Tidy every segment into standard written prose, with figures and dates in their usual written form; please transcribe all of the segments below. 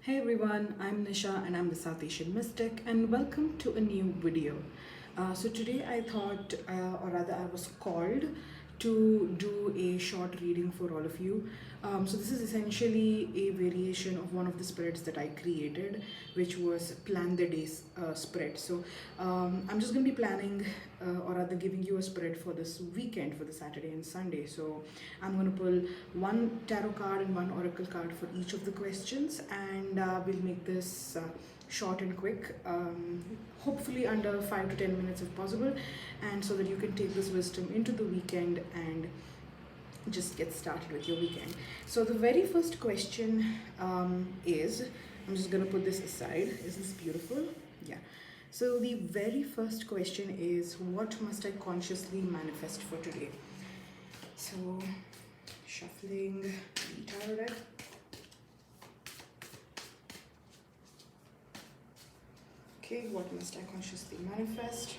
Hey everyone, I'm Nisha and I'm the South Asian Mystic, and welcome to a new video. So today I thought, or rather I was called to do a short reading for all of you. So this is essentially a variation of one of the spreads that I created, which was Plan the Day spread. So I'm just going to be planning, or rather giving you a spread for this weekend, for the Saturday and Sunday. So I'm going to pull one tarot card and one oracle card for each of the questions, and we'll make this short and quick, hopefully under 5 to 10 minutes if possible, and so that you can take this wisdom into the weekend and just get started with your weekend. So the very first question is, I'm just going to put this aside. Is this beautiful? Yeah. So the very first question is, what must I consciously manifest for today? So shuffling the tarot deck. Okay, what must I consciously manifest?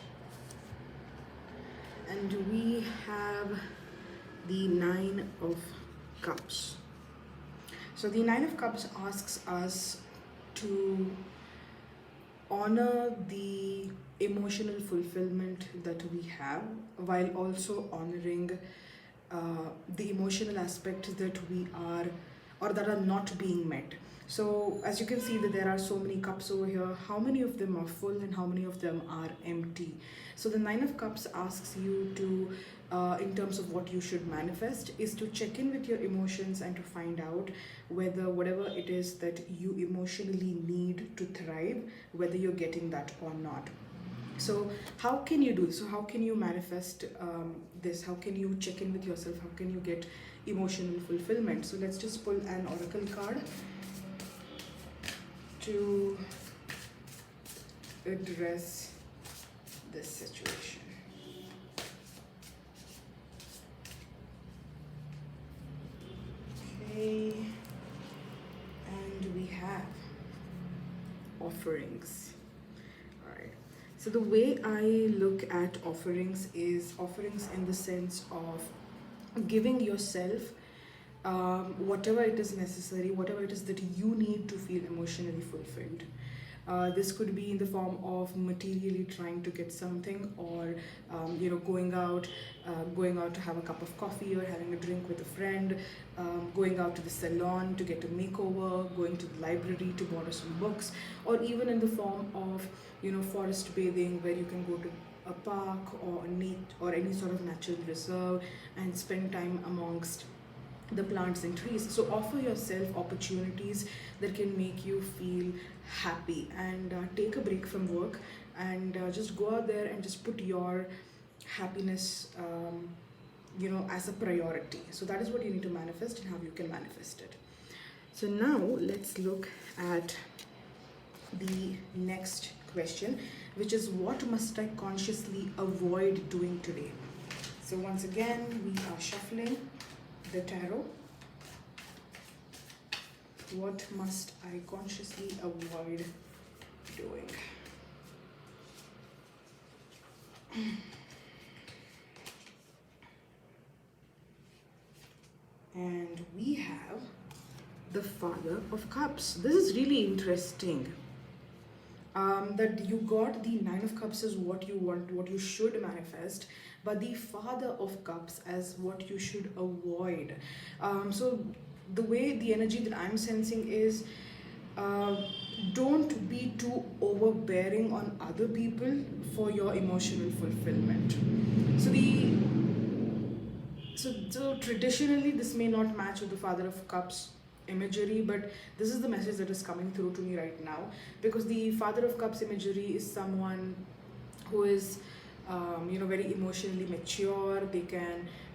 And we have the Nine of Cups. So the Nine of Cups asks us to honor the emotional fulfillment that we have, while also honoring the emotional aspects that we are, or that are not being met. So as you can see that there are so many cups over here. How many of them are full and how many of them are empty? So the Nine of Cups asks you to, in terms of what you should manifest, is to check in with your emotions and to find out whether whatever it is that you emotionally need to thrive, whether you're getting that or not. So how can you do this? So how can you manifest this? How can you check in with yourself? How can you get emotional fulfillment? So let's just pull an oracle card to address this situation. Okay, and we have offerings. All right. So the way I look at offerings is offerings in the sense of giving yourself whatever it is necessary, whatever it is that you need to feel emotionally fulfilled. This could be in the form of materially trying to get something, or going out to have a cup of coffee or having a drink with a friend, going out to the salon to get a makeover, going to the library to borrow some books, or even in the form of forest bathing, where you can go to a park or any sort of natural reserve and spend time amongst the plants and trees. So offer yourself opportunities that can make you feel happy, and take a break from work, and just go out there and just put your happiness as a priority. So that is what you need to manifest and how you can manifest it. So now let's look at the next question, which is, what must I consciously avoid doing today? So once again, we are shuffling the tarot. What must I consciously avoid doing? And we have the Father of Cups. This is really interesting. That you got the Nine of Cups as what you want, what you should manifest, but the Father of Cups as what you should avoid. So the way, the energy that I'm sensing is, don't be too overbearing on other people for your emotional fulfillment. So traditionally this may not match with the Father of Cups imagery, but this is the message that is coming through to me right now, because the Father of Cups imagery is someone who is very emotionally mature.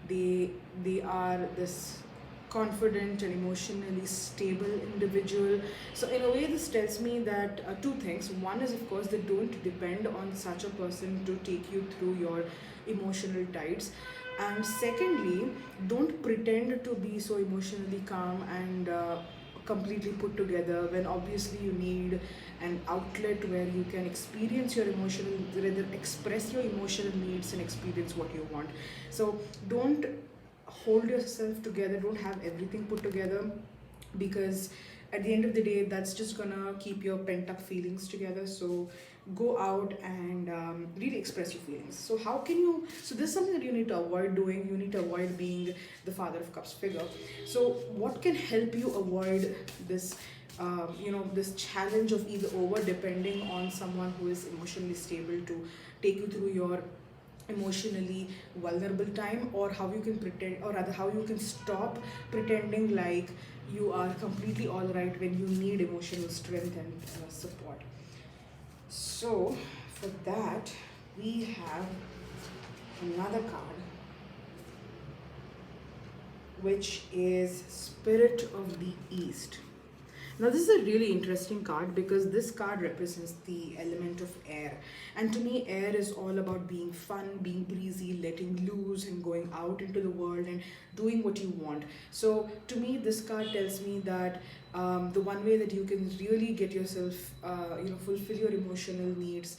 They are this confident and emotionally stable individual. So in a way, this tells me that two things. One is, of course, that don't depend on such a person to take you through your emotional tides, and secondly, don't pretend to be so emotionally calm and completely put together, when obviously you need an outlet where you can experience your emotional, rather express your emotional needs and experience what you want. So don't hold yourself together, don't have everything put together, because at the end of the day, that's just gonna keep your pent up feelings together. So go out and really express your feelings. So how can you, so this is something that you need to avoid doing. You need to avoid being the Father of Cups figure. So what can help you avoid this, this challenge of either over depending on someone who is emotionally stable to take you through your emotionally vulnerable time, or how you can pretend, or rather how you can stop pretending like you are completely all right when you need emotional strength and support. So for that, we have another card, which is Spirit of the East. Now, this is a really interesting card because this card represents the element of air. And to me, air is all about being fun, being breezy, letting loose, and going out into the world and doing what you want. So, to me, this card tells me that the one way that you can really get yourself, fulfill your emotional needs,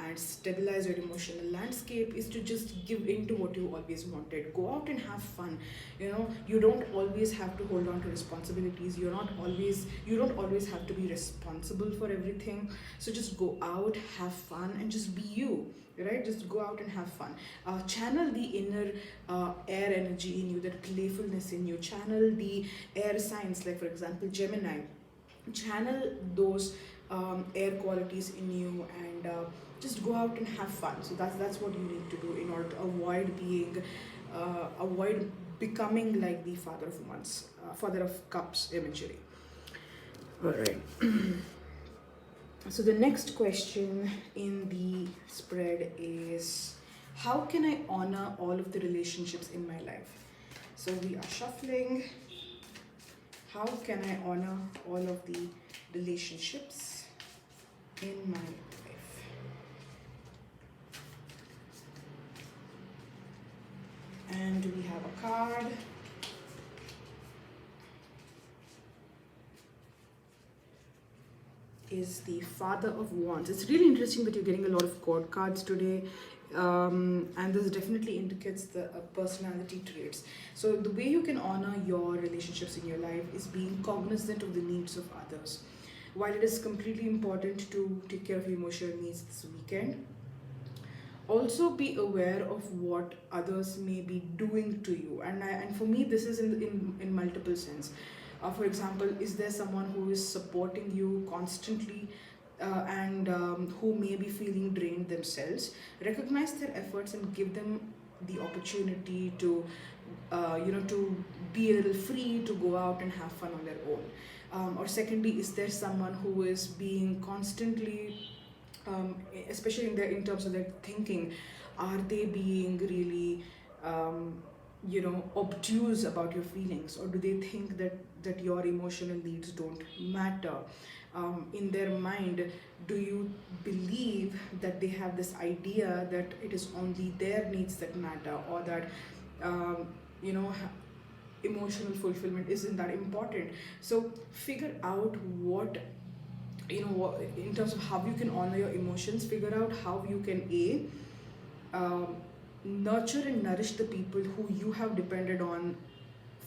and stabilize your emotional landscape is to just give in to what you always wanted. Go out and have fun. You don't always have to hold on to responsibilities. You don't always have to be responsible for everything. So just go out, have fun, and just be you. Right? Just go out and have fun. Channel the inner air energy in you, that playfulness in you. Channel the air signs, like for example, Gemini. Channel those air qualities in you, and just go out and have fun. So that's what you need to do in order to avoid becoming like the Father of Cups imagery. All right. So the next question in the spread is, how can I honor all of the relationships in my life? So we are shuffling. How can I honor all of the relationships in my life? And we have a card. Is the Father of Wands. It's really interesting that you're getting a lot of court cards today. And this definitely indicates the personality traits. So the way you can honor your relationships in your life is being cognizant of the needs of others. While it is completely important to take care of your emotional needs this weekend, also be aware of what others may be doing to you. And for me, this is in multiple sense. For example, is there someone who is supporting you constantly, and who may be feeling drained themselves? Recognize their efforts and give them the opportunity to to be a little free to go out and have fun on their own. Or secondly, is there someone who is being constantly, especially in terms of their thinking, are they being really obtuse about your feelings, or do they think that your emotional needs don't matter? In their mind, do you believe that they have this idea that it is only their needs that matter, or that emotional fulfillment isn't that important? So figure out what in terms of how you can honor your emotions. Figure out how you can nurture and nourish the people who you have depended on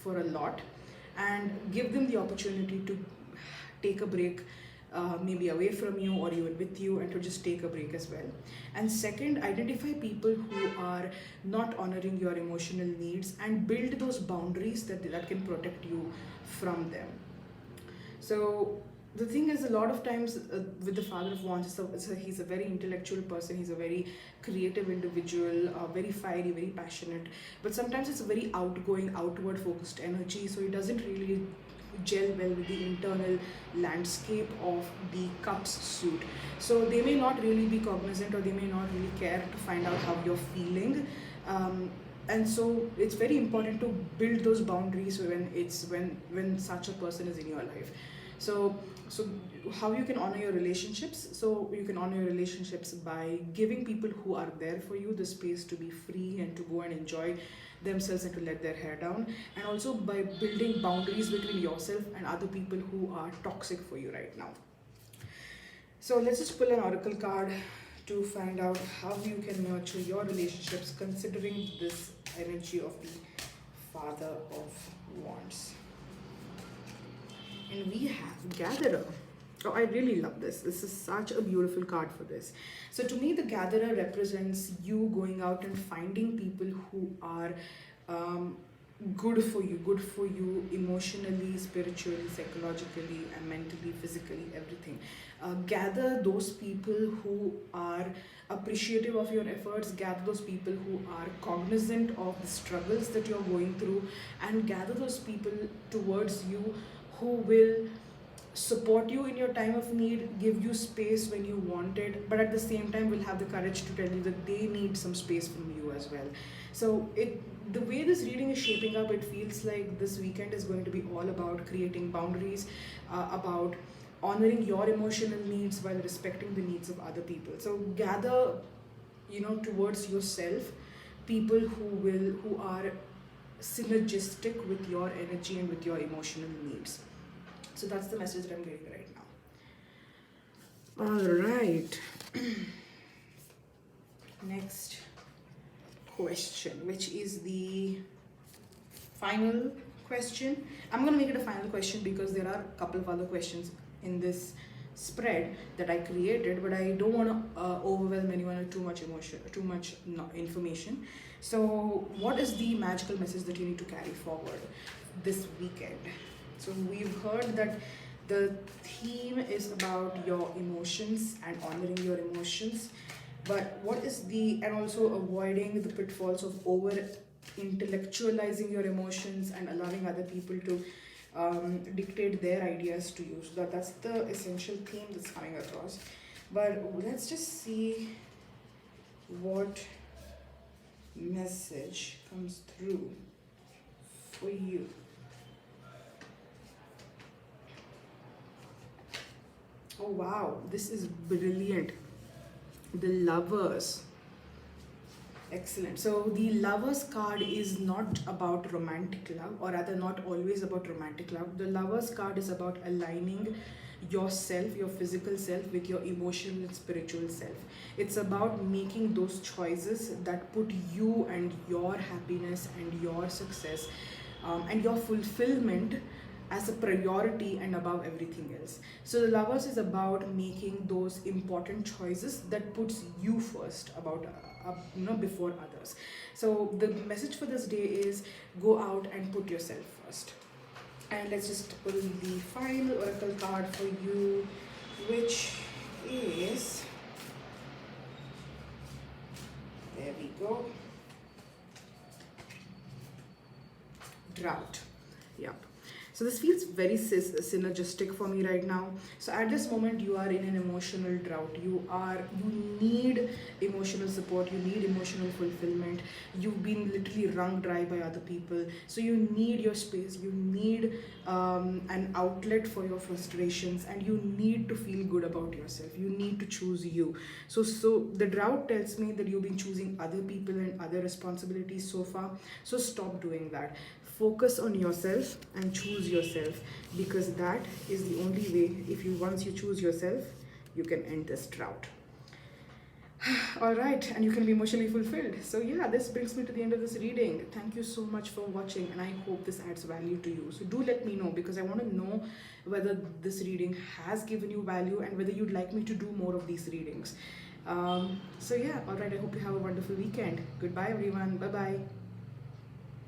for a lot, and give them the opportunity to take a break, maybe away from you or even with you, and to just take a break as well. And second, identify people who are not honoring your emotional needs and build those boundaries that can protect you from them. So the thing is, a lot of times with the Father of Wands, he's a very intellectual person, he's a very creative individual, very fiery, very passionate, but sometimes it's a very outgoing, outward focused energy, so he doesn't really gel well with the internal landscape of the Cups suit. So they may not really be cognizant, or they may not really care to find out how you're feeling. And so it's very important to build those boundaries when such a person is in your life. So how you can honor your relationships? So you can honor your relationships by giving people who are there for you the space to be free and to go and enjoy themselves and to let their hair down, and also by building boundaries between yourself and other people who are toxic for you right now. So let's just pull an oracle card to find out how you can nurture your relationships considering this energy of the Father of Wands. And we have Gatherer. Oh, I really love this. This is such a beautiful card for this. So to me, the Gatherer represents you going out and finding people who are good for you emotionally, spiritually, psychologically, and mentally, physically, everything. Gather those people who are appreciative of your efforts, gather those people who are cognizant of the struggles that you're going through, and gather those people towards you who will support you in your time of need, give you space when you want it, but at the same time will have the courage to tell you that they need some space from you as well. So the way this reading is shaping up, it feels like this weekend is going to be all about creating boundaries, about honoring your emotional needs while respecting the needs of other people. So gather, towards yourself people who are synergistic with your energy and with your emotional needs. So that's the message that I'm getting right now. All right. Next question, which is the final question. I'm going to make it a final question because there are a couple of other questions in this spread that I created, but I don't want to overwhelm anyone with too much information. So what is the magical message that you need to carry forward this weekend? So we've heard that the theme is about your emotions and honoring your emotions, but what is and also avoiding the pitfalls of over intellectualizing your emotions and allowing other people to dictate their ideas to you. So that's the essential theme that's coming across. But let's just see what message comes through for you. Oh wow, this is brilliant. The Lovers. Excellent. So the Lovers card is not about romantic love, or rather not always about romantic love. The Lovers card is about aligning yourself, your physical self, with your emotional and spiritual self. It's about making those choices that put you and your happiness and your success and your fulfillment as a priority and above everything else. So the Lovers is about making those important choices that puts you first, before others. So the message for this day is go out and put yourself first. And let's just pull the final oracle card for you, which is, there we go, Drought. Yep. So this feels very synergistic for me right now. So at this moment, you are in an emotional drought. You need emotional support. You need emotional fulfillment. You've been literally wrung dry by other people. So you need your space. You need an outlet for your frustrations, and you need to feel good about yourself. You need to choose you. So the drought tells me that you've been choosing other people and other responsibilities so far. So stop doing that. Focus on yourself and choose yourself, because that is the only way. Once you choose yourself, you can end this drought. All right, and you can be emotionally fulfilled. So yeah, this brings me to the end of this reading. Thank you so much for watching, and I hope this adds value to you. So do let me know, because I want to know whether this reading has given you value and whether you'd like me to do more of these readings. So yeah, all right, I hope you have a wonderful weekend. Goodbye everyone. Bye bye.